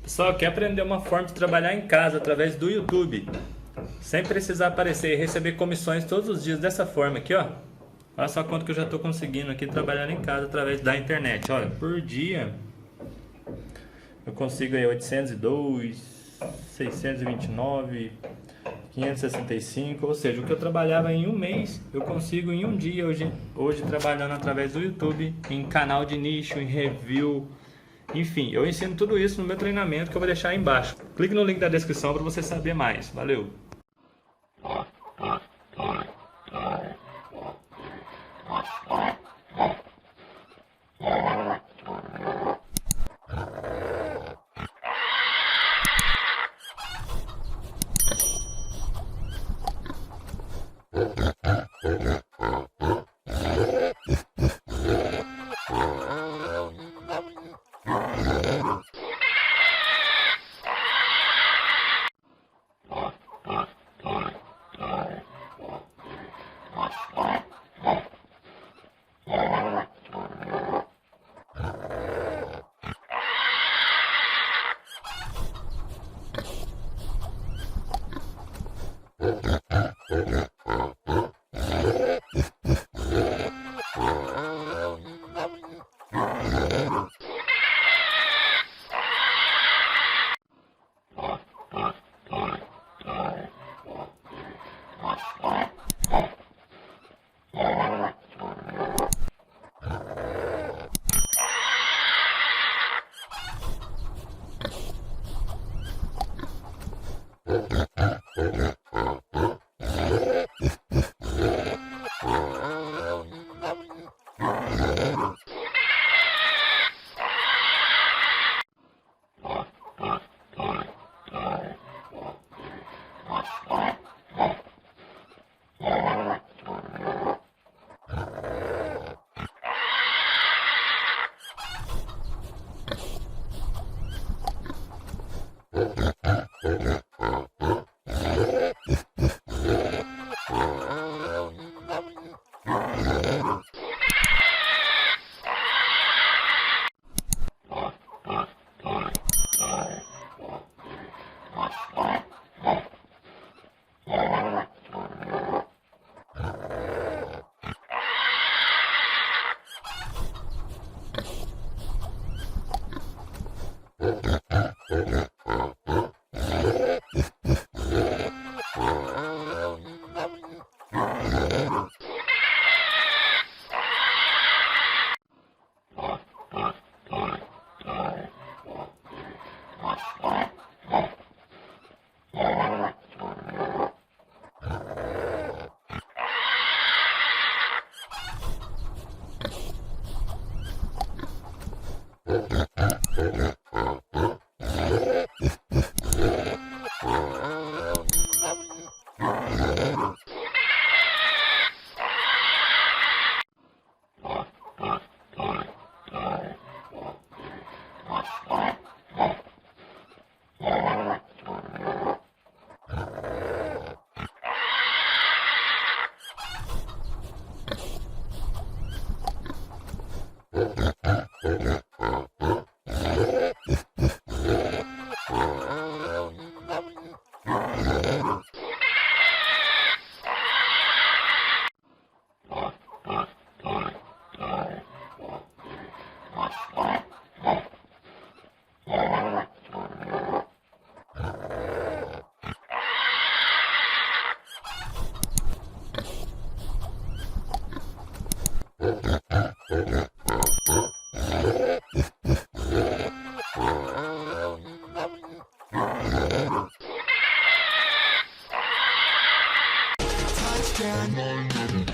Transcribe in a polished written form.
Pessoal, quer aprender uma forma de trabalhar em casa através do YouTube, sem precisar aparecer e receber comissões todos os dias dessa forma aqui, ó. Olha só quanto que eu já estou conseguindo aqui trabalhando em casa através da internet. Olha, por dia eu consigo aí 802, 629, 565, ou seja, o que eu trabalhava em um mês, eu consigo em um dia hoje trabalhando através do YouTube, em canal de nicho, em review. Enfim, eu ensino tudo isso no meu treinamento que eu vou deixar aí embaixo. Clique no link da descrição para você saber mais. Valeu! Touchdown.